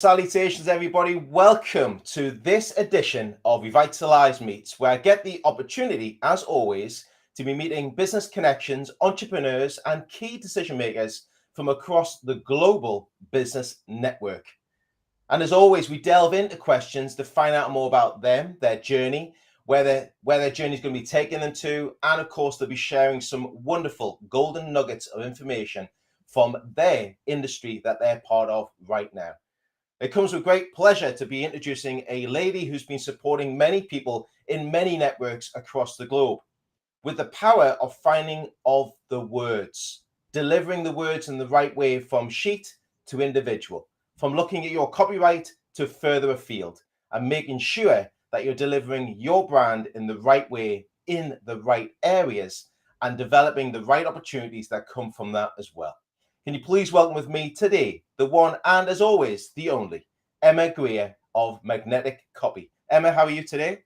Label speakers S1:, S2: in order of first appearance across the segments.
S1: Salutations, everybody. Welcome to this edition of Revitalise Meets, where I get the opportunity, as always, to be meeting business connections, entrepreneurs, and key decision makers from across the global business network. And as always, we delve into questions to find out more about them, their journey, where their journey is going to be taking them to, and of course, they'll be sharing some wonderful golden nuggets of information from their industry that they're part of right now. It comes with great pleasure to be introducing a lady who's been supporting many people in many networks across the globe with the power of finding of the words, delivering the words in the right way from sheet to individual, from looking at your copyright to further afield, and making sure that you're delivering your brand in the right way, in the right areas, and developing the right opportunities that come from that as well. Can you please welcome with me today, the one and as always, the only, Emma Greer of Magnetic Copy. Emma, how are you today?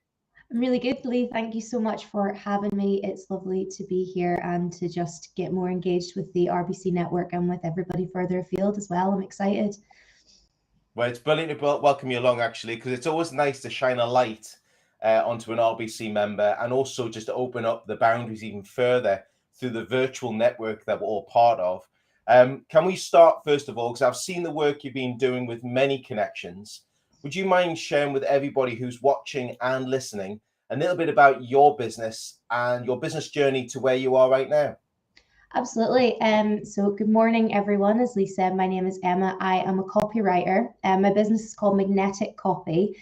S2: I'm really good, Lee. Thank you so much for having me. It's lovely to be here and to just get more engaged with the RBC network and with everybody further afield as well. I'm excited.
S1: Well, it's brilliant to welcome you along, actually, because it's always nice to shine a light onto an RBC member and also just to open up the boundaries even further through the virtual network that we're all part of. Can we start, first of all, because I've seen the work you've been doing with many connections. Would you mind sharing with everybody who's watching and listening a little bit about your business and your business journey to where you are right now?
S2: Absolutely. So good morning, everyone. As Lee said, my name is Emma. I am a copywriter. My business is called Magnetic Copy.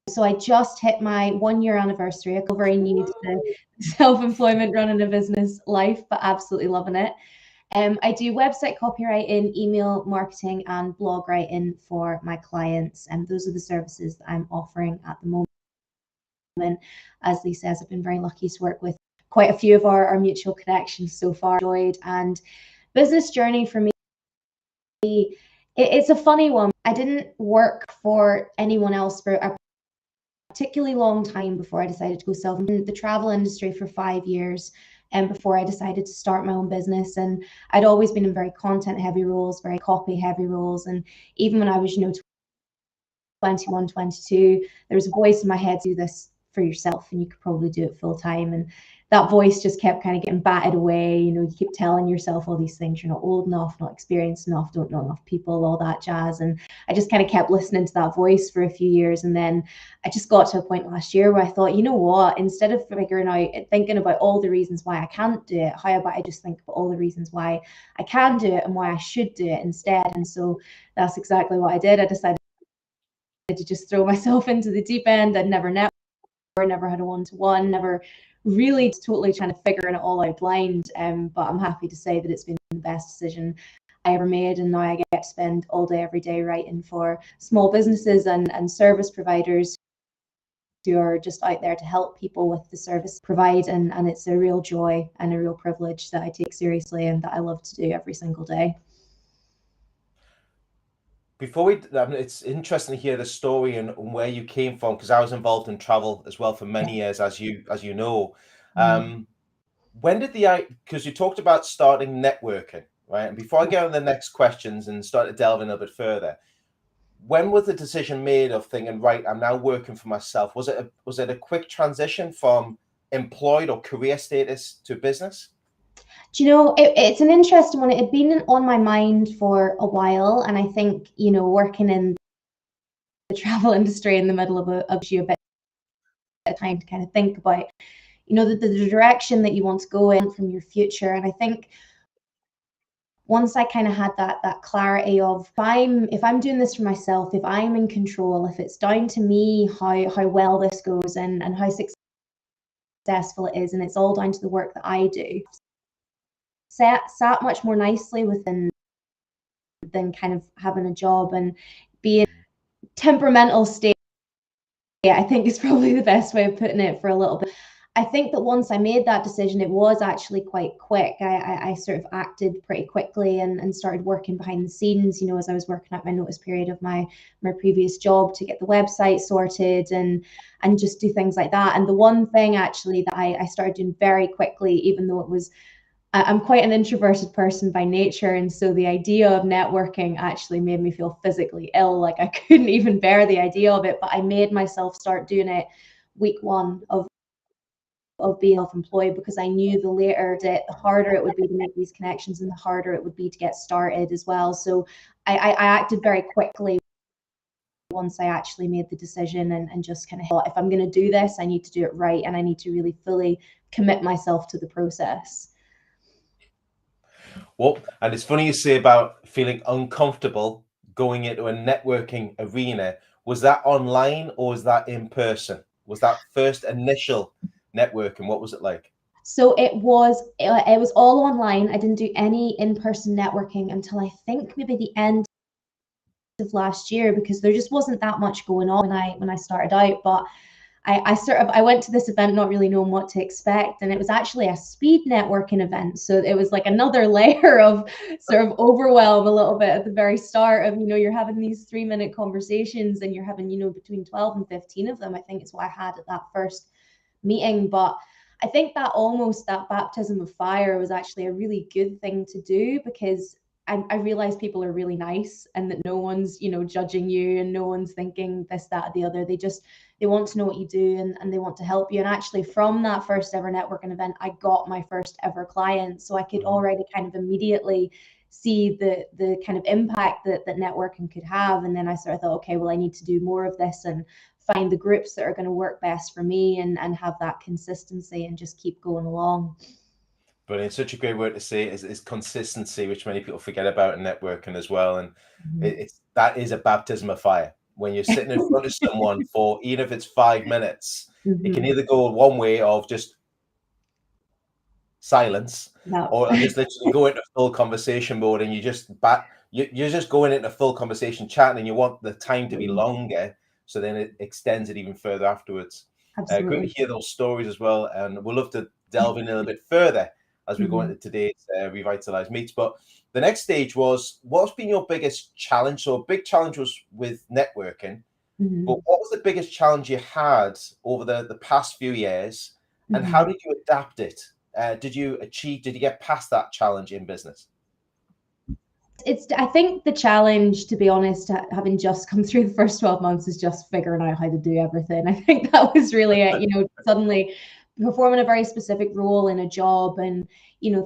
S2: So I just hit my 1-year anniversary. I feel very new to the self-employment running a business life, but absolutely loving it. I do website copywriting, email marketing, and blog writing for my clients. And those are the services that I'm offering at the moment. As Lee says, I've been very lucky to work with quite a few of our mutual connections so far. Enjoyed. And business journey for me, it's a funny one. I didn't work for anyone else for a particularly long time before I decided to go self in the travel industry for 5 years. And before I decided to start my own business, and I'd always been in very content heavy roles, very copy heavy roles. And even when I was 21, 22, there was a voice in my head, do this for yourself and you could probably do it full time. And that voice just kept kind of getting batted away. You keep telling yourself all these things. You're not old enough, not experienced enough, don't know enough people, all that jazz. And I just kind of kept listening to that voice for a few years. And then I just got to a point last year where I thought, you know what, instead of thinking about all the reasons why I can't do it, how about I just think about all the reasons why I can do it and why I should do it instead. And so that's exactly what I did. I decided to just throw myself into the deep end. I'd never had a one-to-one, never really totally trying to figure it all out blind. But I'm happy to say that it's been the best decision I ever made. And now I get to spend all day, every day writing for small businesses and service providers who are just out there to help people with the service provide. And it's a real joy and a real privilege that I take seriously and that I love to do every single day.
S1: It's interesting to hear the story and where you came from, because I was involved in travel as well for many years, as you know. When did because you talked about starting networking, right? And before I get on the next questions and start to delve in a bit further, when was the decision made of thinking, right, I'm now working for myself? Was it a quick transition from employed or career status to business?
S2: Do you know, it's an interesting one. It had been on my mind for a while, and I think, working in the travel industry in the middle of a bit of time to kind of think about, the direction that you want to go in from your future. And I think once I kind of had that clarity of if I'm doing this for myself, if I'm in control, if it's down to me how well this goes and how successful it is, and it's all down to the work that I do, sat much more nicely within than kind of having a job and being temperamental state. I think is probably the best way of putting it for a little bit. I think that once I made that decision, it was actually quite quick. I sort of acted pretty quickly and started working behind the scenes, as I was working out my notice period of my previous job to get the website sorted and just do things like that. And the one thing actually that I started doing very quickly, even though it was I'm quite an introverted person by nature, and so the idea of networking actually made me feel physically ill. Like I couldn't even bear the idea of it, but I made myself start doing it week one of being self-employed, because I knew the later it, the harder it would be to make these connections and the harder it would be to get started as well. So I acted very quickly once I actually made the decision, and just kind of thought, if I'm going to do this, I need to do it right, and I need to really fully commit myself to the process.
S1: Well, and it's funny you say about feeling uncomfortable going into a networking arena. Was that online or was that in person? Was that first initial networking? What was it like?
S2: So it was all online. I didn't do any in-person networking until I think maybe the end of last year, because there just wasn't that much going on when I started out. But I went to this event not really knowing what to expect, and it was actually a speed networking event. So it was like another layer of sort of overwhelm a little bit at the very start of, you're having these 3-minute conversations, and you're having, between 12 and 15 of them, I think is what I had at that first meeting. But I think that almost that baptism of fire was actually a really good thing to do, because I realized people are really nice, and that no one's, judging you, and no one's thinking this, that, or the other. They want to know what you do, and they want to help you. And actually, from that first ever networking event, I got my first ever client. So I could already kind of immediately see the kind of impact that networking could have. And then I sort of thought, okay, well, I need to do more of this and find the groups that are going to work best for me, and have that consistency and just keep going along.
S1: But it's such a great word to say is consistency, which many people forget about in networking as well. And it's that is a baptism of fire. When you're sitting in front of someone for, even if it's 5 minutes, it can either go one way of just silence,
S2: Yeah.
S1: or just literally go into full conversation mode, and you're just going into full conversation chatting, and you want the time to be longer, so then it extends it even further afterwards. Great to
S2: Absolutely.
S1: hear those stories as well, and we'll love to delve in a little bit further as we go into today's Revitalise Meets. But the next stage was, what's been your biggest challenge? So a big challenge was with networking, but what was the biggest challenge you had over the past few years, and how did you adapt it? Did you get past that challenge in business?
S2: I think the challenge, to be honest, having just come through the first 12 months, is just figuring out how to do everything. I think that was really it, suddenly performing a very specific role in a job, and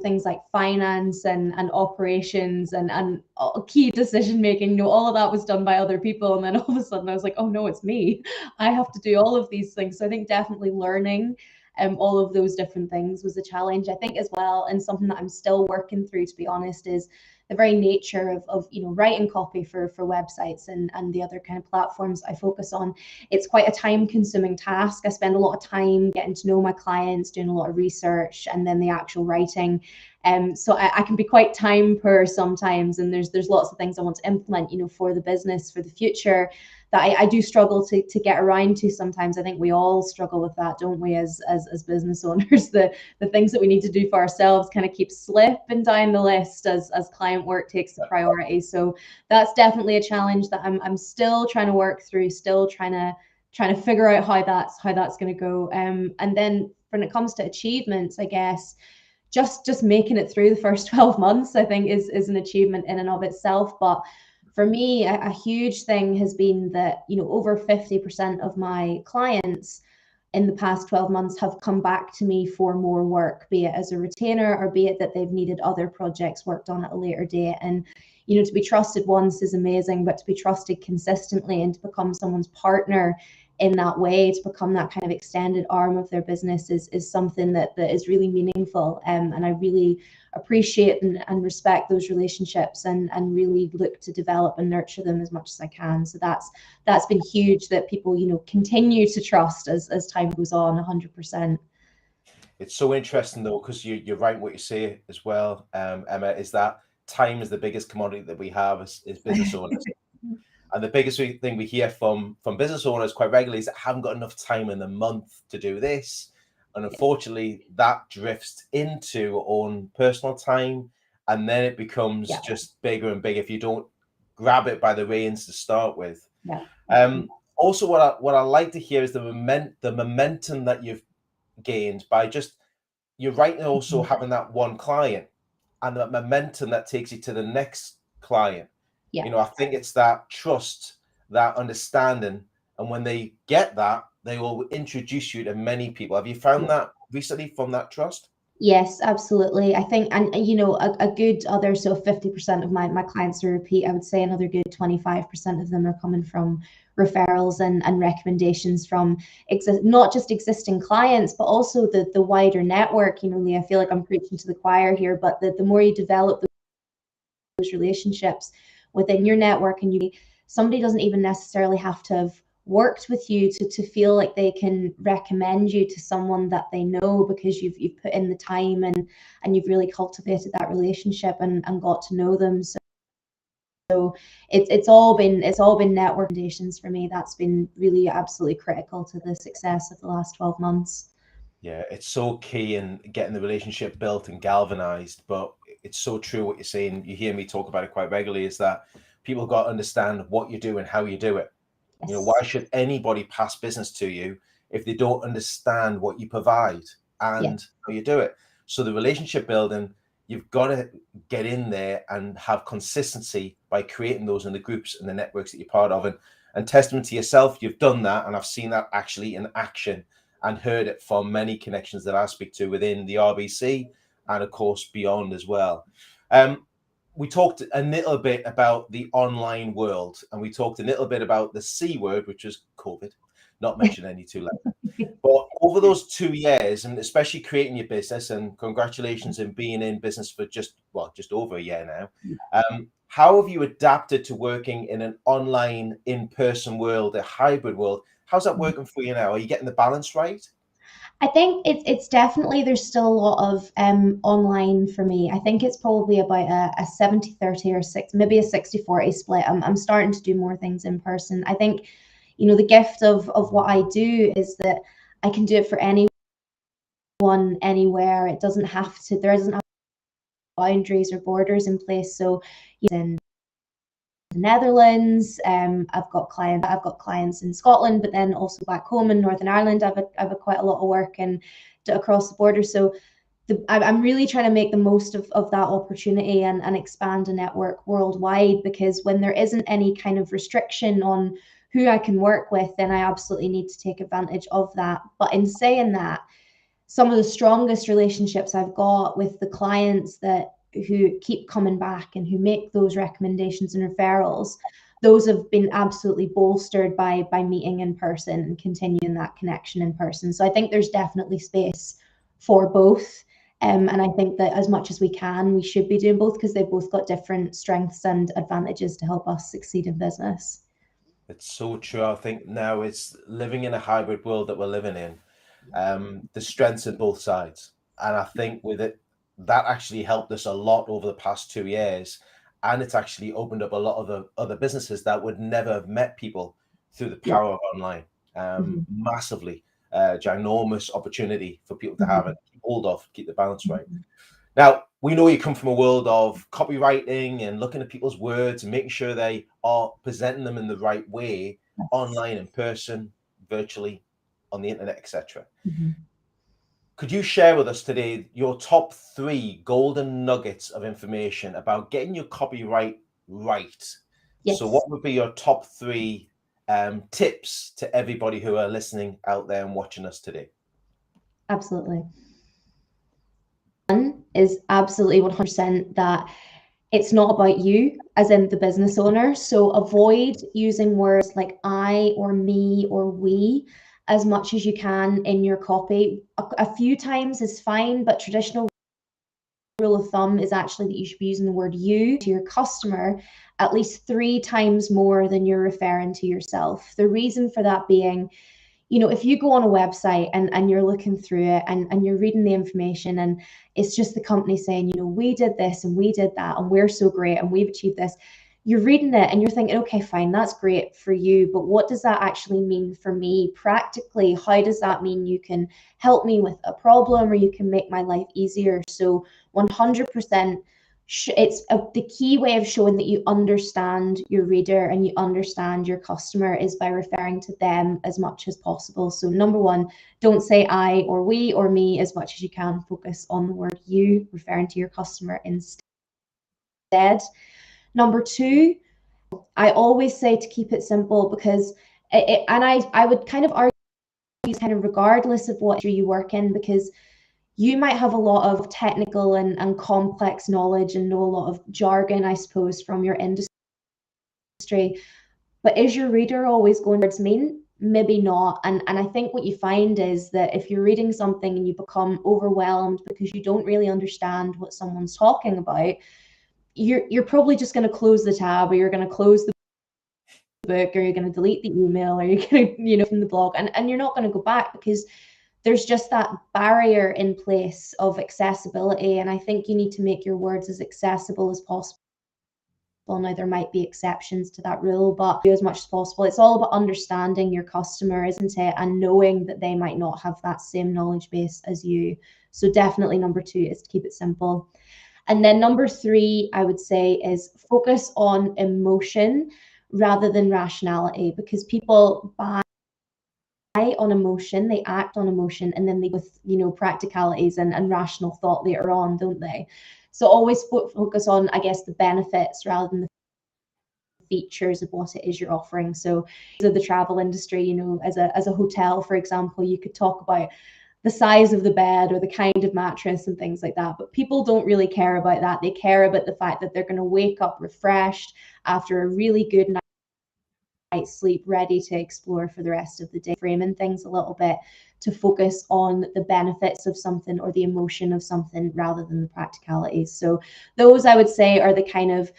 S2: things like finance and operations and key decision making, all of that was done by other people, and then all of a sudden I was like, oh no, it's me. I have to do all of these things. So I think definitely learning all of those different things was a challenge. I think as well, and something that I'm still working through, to be honest, is the very nature of writing copy for websites and the other kind of platforms I focus on. It's quite a time consuming task. I spend a lot of time getting to know my clients, doing a lot of research, and then the actual writing. So I can be quite time poor sometimes, and there's lots of things I want to implement, for the business for the future, that I do struggle to get around to sometimes. I think we all struggle with that, don't we, as business owners? The things that we need to do for ourselves kind of keep slipping down the list as client work takes the priority. So that's definitely a challenge that I'm still trying to work through, still trying to figure out how that's going to go. And then when it comes to achievements, I guess just making it through the first 12 months, I think is an achievement in and of itself. But for me, a huge thing has been that, over 50% of my clients in the past 12 months have come back to me for more work, be it as a retainer, or be it that they've needed other projects worked on at a later date. And, to be trusted once is amazing, but to be trusted consistently and to become someone's partner in that way, to become that kind of extended arm of their business, is something that is really meaningful. And I really appreciate and respect those relationships, and really look to develop and nurture them as much as I can. So that's been huge, that people, continue to trust as time goes on, 100%.
S1: It's so interesting though, because you're right what you say as well, Emma, is that time is the biggest commodity that we have as business owners. And the biggest thing we hear from business owners quite regularly is that I haven't got enough time in the month to do this. And unfortunately, that drifts into our own personal time. And then it becomes
S2: Yeah,
S1: just bigger and bigger if you don't grab it by the reins to start with.
S2: yeah.
S1: Also, what I like to hear is the momentum that you've gained by just you're right in also having that one client and that momentum that takes you to the next client.
S2: Yeah.
S1: You know, I think it's that trust, that understanding, and when they get that, they will introduce you to many people. Have you found that recently from that trust?
S2: Yes, absolutely. I think, and you know, a good other, so 50% of my clients are repeat. I would say another good 25% of them are coming from referrals and recommendations from not just existing clients, but also the wider network. You know, Lee, I feel like I'm preaching to the choir here, but the more you develop those relationships within your network, and somebody doesn't even necessarily have to have worked with you to feel like they can recommend you to someone that they know, because you've put in the time and you've really cultivated that relationship and got to know them. So it's all been network foundations for me. That's been really absolutely critical to the success of the last 12 months.
S1: Yeah, it's so key in getting the relationship built and galvanized. But it's so true what you're saying. You hear me talk about it quite regularly, is that people got to understand what you do and how you do it. You know,
S2: Yes.
S1: why should anybody pass business to you if they don't understand what you provide
S2: Yeah.
S1: and how you do it? So the relationship building, you've got to get in there and have consistency by creating those in the groups and the networks that you're part of. And testament to yourself, you've done that. And I've seen that actually in action and heard it from many connections that I speak to within the RBC and of course beyond as well. We talked a little bit about the online world, and we talked a little bit about the C word, which was COVID, not mention any too loud. But over those 2 years, and especially creating your business, and congratulations in being in business for just over a year now. How have you adapted to working in an online, in-person world, a hybrid world? How's that working for you now? Are you getting the balance right?
S2: I think it's definitely, there's still a lot of online for me. I think it's probably about a 70-30 or maybe a 60-40 split. I'm starting to do more things in person. I think, you know, the gift of what I do is that I can do it for anyone, anywhere. It doesn't have to, there doesn't have boundaries or borders in place. So in the Netherlands, I've got clients in Scotland, but then also back home in Northern Ireland, I've quite a lot of work and across the border. So I'm really trying to make the most of that opportunity and expand a network worldwide, because when there isn't any kind of restriction on who I can work with, then I absolutely need to take advantage of that. But in saying that, some of the strongest relationships I've got with the clients who keep coming back and who make those recommendations and referrals, those have been absolutely bolstered by meeting in person and continuing that connection in person. So I think there's definitely space for both. And I think that as much as we can, we should be doing both, because they've both got different strengths and advantages to help us succeed in business.
S1: It's so true. I think now it's living in a hybrid world that we're living in. The strengths in both sides. And I think with it, that actually helped us a lot over the past 2 years. And it's actually opened up a lot of the other businesses that would never have met people through the
S2: Yeah.
S1: power of online.
S2: Mhm.
S1: Massively ginormous opportunity for people to have
S2: Mhm.
S1: and keep hold of, keep the balance right.
S2: Mhm.
S1: Now, we know you come from a world of copywriting and looking at people's words and making sure they are presenting them in the right way,
S2: Yes.
S1: online, in person, virtually, on the internet, etc.
S2: Mhm.
S1: Could you share with us today your top 3 golden nuggets of information about getting your copyright right? So,
S2: Yes,
S1: what would be your top 3 tips to everybody who are listening out there and watching us today?
S2: absolutely. One is absolutely 100% that it's not about you, as in the business owner. So avoid using words like I or me or we as much as you can in your copy. A few times is fine, but traditional rule of thumb is actually that you should be using the word you to your customer at least 3 times more than you're referring to yourself. The reason for that being, you know, if you go on a website and you're looking through it and you're reading the information, and it's just the company saying, you know, we did this and we did that and we're so great and we've achieved this, you're reading it and you're thinking, okay, fine, that's great for you, but what does that actually mean for me practically? How does that mean you can help me with a problem, or you can make my life easier? So 100% the key way of showing that you understand your reader and you understand your customer is by referring to them as much as possible. So number one, don't say I or we or me as much as you can. Focus on the word you, referring to your customer instead. Number two, I always say to keep it simple, because I would kind of argue kind of regardless of what you work in, because you might have a lot of technical and complex knowledge and know a lot of jargon, I suppose, from your industry. But is your reader always going towards mean? Maybe not. And I think what you find is that if you're reading something and you become overwhelmed because you don't really understand what someone's talking about, you're probably just going to close the tab, or you're going to close the book, or you're going to delete the email, or you're going to, from the blog, and you're not going to go back, because there's just that barrier in place of accessibility. And I think you need to make your words as accessible as possible. Now, there might be exceptions to that rule, but as much as possible, it's all about understanding your customer, isn't it? And knowing that they might not have that same knowledge base as you. So definitely number two is to keep it simple. And then number three, I would say, is focus on emotion rather than rationality, because people buy on emotion, they act on emotion, and then they with practicalities and rational thought later on, don't they? So always focus on, I guess, the benefits rather than the features of what it is you're offering. So the travel industry, as a hotel, for example, you could talk about the size of the bed or the kind of mattress and things like that, but people don't really care about that. They care about the fact that they're going to wake up refreshed after a really good night's sleep, ready to explore for the rest of the day. Framing things a little bit to focus on the benefits of something or the emotion of something rather than the practicalities. So those, I would say, are the kind of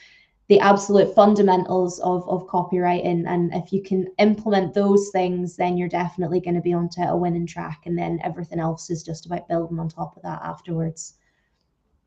S2: the absolute fundamentals of copywriting. And if you can implement those things, then you're definitely going to be onto a winning track. And then everything else is just about building on top of that afterwards.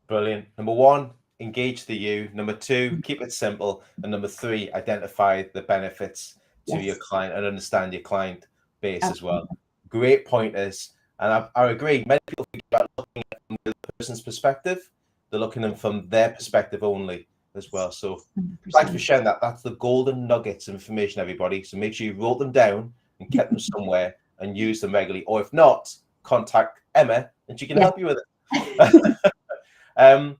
S1: Brilliant. Number one, engage the you. Number two, keep it simple. And number three, identify the benefits to your client and understand your client base as well. Great pointers. And I agree. Many people think about looking at from the person's perspective. They're looking at them from their perspective only as well. So
S2: 100%.
S1: Thanks for sharing that. That's the golden nuggets of information, everybody. So make sure you wrote them down and kept them somewhere and use them regularly. Or if not, contact Emma and she can help you with it.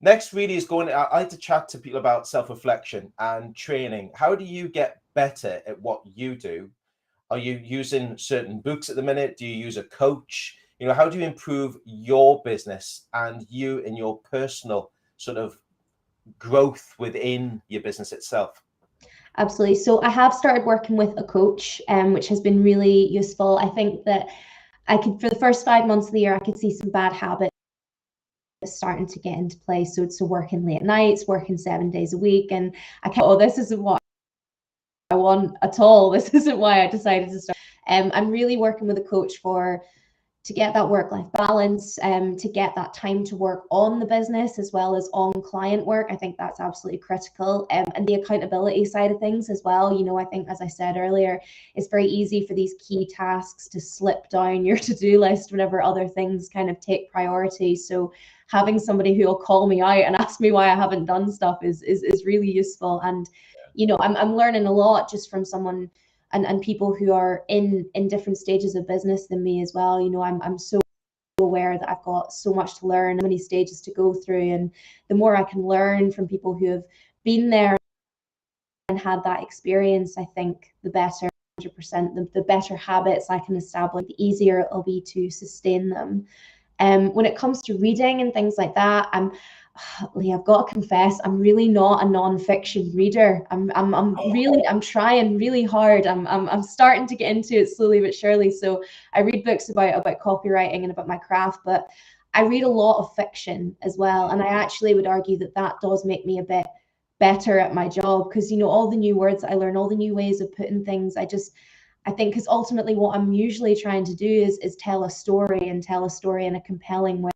S1: Next really is I like to chat to people about self-reflection and training. How do you get better at what you do? Are you using certain books at the minute? Do you use a coach? How do you improve your business and you in your personal sort of growth within your business itself?
S2: Absolutely. So I have started working with a coach, which has been really useful. I think that for the first 5 months of the year, I could see some bad habits starting to get into place. So working late nights, working 7 days a week, and this isn't what I want at all. This isn't why I decided to start. I'm really working with a coach to get that work-life balance, to get that time to work on the business as well as on client work. I think that's absolutely critical. And the accountability side of things as well. I think, as I said earlier, it's very easy for these key tasks to slip down your to-do list whenever other things kind of take priority. So having somebody who will call me out and ask me why I haven't done stuff is really useful. And, I'm learning a lot just from someone and people who are in different stages of business than me as well. I'm so aware that I've got so much to learn, many stages to go through, and the more I can learn from people who have been there and had that experience, I think the better. 100%, the better habits I can establish, the easier it'll be to sustain them. When it comes to reading and things like that, I've got to confess, I'm really not a non-fiction reader. I'm trying really hard. I'm starting to get into it slowly but surely. So I read books about copywriting and about my craft, but I read a lot of fiction as well. And I actually would argue that does make me a bit better at my job, because all the new words I learn, all the new ways of putting things, I think, because ultimately what I'm usually trying to do is tell a story in a compelling way.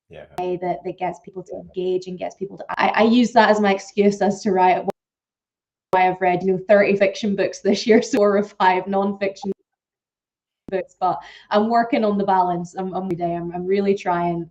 S2: That gets people to engage and gets people to. I use that as my excuse as to why I've read 30 fiction books this year, so 4 or 5 non-fiction books. But I'm working on the balance. I'm really trying.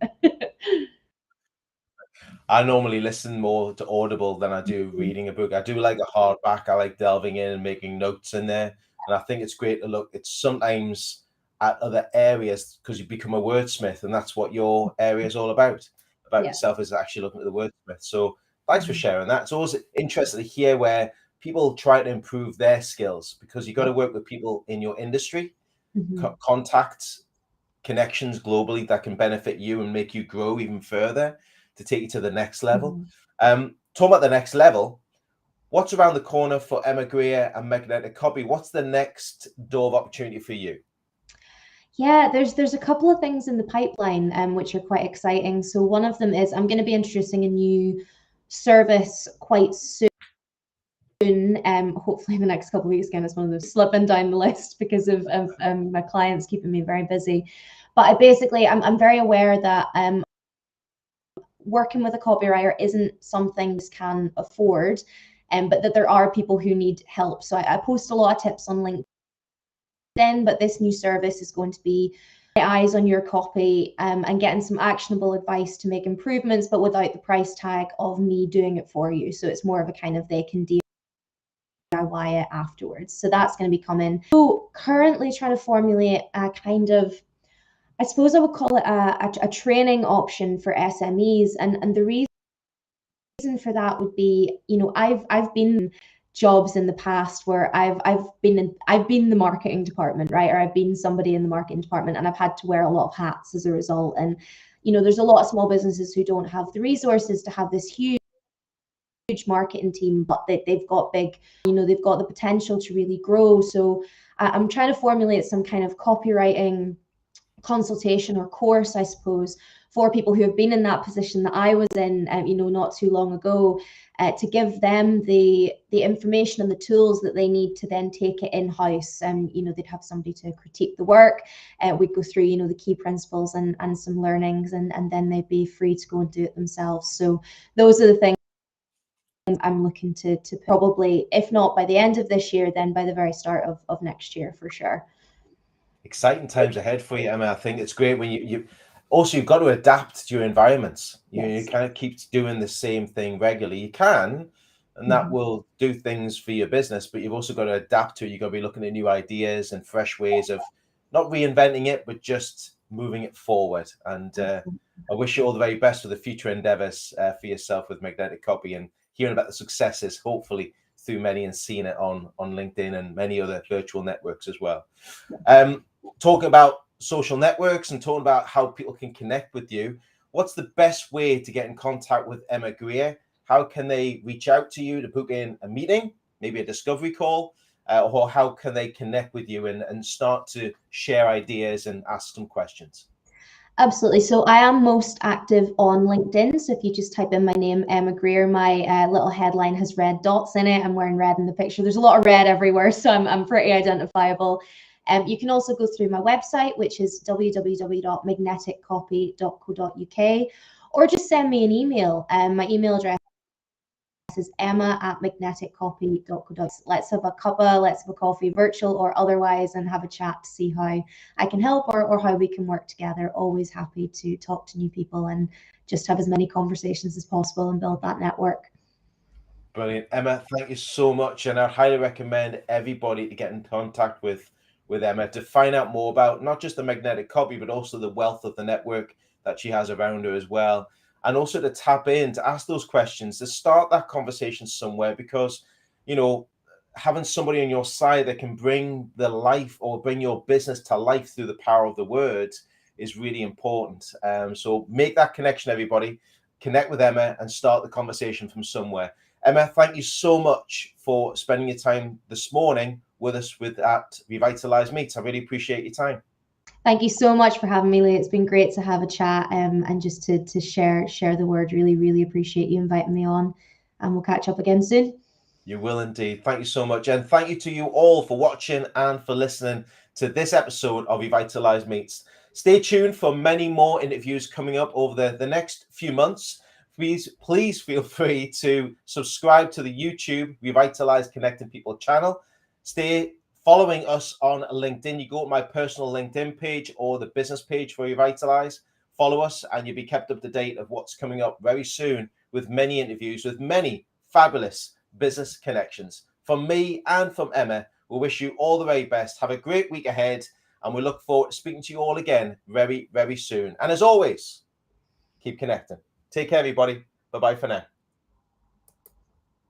S1: I normally listen more to Audible than I do reading a book. I do like a hardback. I like delving in and making notes in there. And I think it's great to look. It's sometimes at other areas because you become a wordsmith, and that's what your area is all about
S2: Yeah.
S1: yourself is actually looking at the wordsmith. So thanks for
S2: Mhm.
S1: sharing that. It's always interesting to hear where people try to improve their skills because you've got to work with people in your industry,
S2: Mhm.
S1: contacts, connections globally that can benefit you and make you grow even further to take you to the next level.
S2: Mhm.
S1: Talking about the next level, what's around the corner for Emma Greer and Magnetic Copy? What's the next door of opportunity for you?
S2: Yeah, there's a couple of things in the pipeline which are quite exciting. So one of them is I'm going to be introducing a new service quite soon. Hopefully in the next couple of weeks. Again, it's one of those slipping down the list because of my clients keeping me very busy. But I'm very aware that working with a copywriter isn't something you can afford, but that there are people who need help. So I post a lot of tips on LinkedIn, but this new service is going to be eyes on your copy and getting some actionable advice to make improvements, but without the price tag of me doing it for you. So it's more of a kind of they can DIY it afterwards. So that's going to be coming. So currently trying to formulate a kind of, I suppose I would call it a training option for SMEs. And the reason for that would be, I've been jobs in the past where I've been the marketing department, right? Or I've been somebody in the marketing department and I've had to wear a lot of hats as a result. And, there's a lot of small businesses who don't have the resources to have this huge marketing team, but they've got big, they've got the potential to really grow. So I'm trying to formulate some kind of copywriting consultation or course, I suppose, for people who have been in that position that I was in, not too long ago, to give them the information and the tools that they need to then take it in house. And they'd have somebody to critique the work. We'd go through, the key principles and some learnings, and then they'd be free to go and do it themselves. So those are the things I'm looking to probably, if not by the end of this year, then by the very start of next year for sure.
S1: Exciting times ahead for you, Emma. I think it's great when you also you've got to adapt to your environments. You
S2: Yes.
S1: kind of keep doing the same thing regularly. You can, and that will do things for your business, but you've also got to adapt to it. You've got to be looking at new ideas and fresh ways of not reinventing it, but just moving it forward. And I wish you all the very best for the future endeavors for yourself with Magnetic Copy and hearing about the successes, hopefully through many and seeing it on LinkedIn and many other virtual networks as well. Talking about social networks and talking about how people can connect with you, what's the best way to get in contact with Emma Greer? How can they reach out to you to book in a meeting, maybe a discovery call, or how can they connect with you and start to share ideas and ask some questions?
S2: Absolutely. So I am most active on LinkedIn. So if you just type in my name, Emma Greer, my little headline has red dots in it. I'm wearing red in the picture. There's a lot of red everywhere, so I'm pretty identifiable. You can also go through my website, which is www.magneticcopy.co.uk, or just send me an email. My email address is emma@magneticcopy.co.uk. Let's have a cuppa, let's have a coffee, virtual or otherwise, and have a chat to see how I can help or how we can work together. Always happy to talk to new people and just have as many conversations as possible and build that network.
S1: Brilliant. Emma, thank you so much. And I highly recommend everybody to get in contact with Emma to find out more about not just the Magnetic Copy, but also the wealth of the network that she has around her as well. And also to tap in, to ask those questions, to start that conversation somewhere, because, having somebody on your side that can bring the life or bring your business to life through the power of the words is really important. So make that connection, everybody. Connect with Emma and start the conversation from somewhere. Emma, thank you so much for spending your time this morning with us at Revitalise Meets. I really appreciate your time.
S2: Thank you so much for having me, Lee. It's been great to have a chat and just to share the word. Really, really appreciate you inviting me on, and we'll catch up again soon.
S1: You will indeed. Thank you so much. And thank you to you all for watching and for listening to this episode of Revitalise Meets. Stay tuned for many more interviews coming up over the next few months. Please feel free to subscribe to the YouTube Revitalise Connecting People channel. Stay following us on LinkedIn. You go to my personal LinkedIn page or the business page for Revitalise. Follow us and you'll be kept up to date of what's coming up very soon with many interviews, with many fabulous business connections. From me and from Emma, we wish you all the very best. Have a great week ahead, and we look forward to speaking to you all again very, very soon. And as always, keep connecting. Take care, everybody. Bye-bye for now.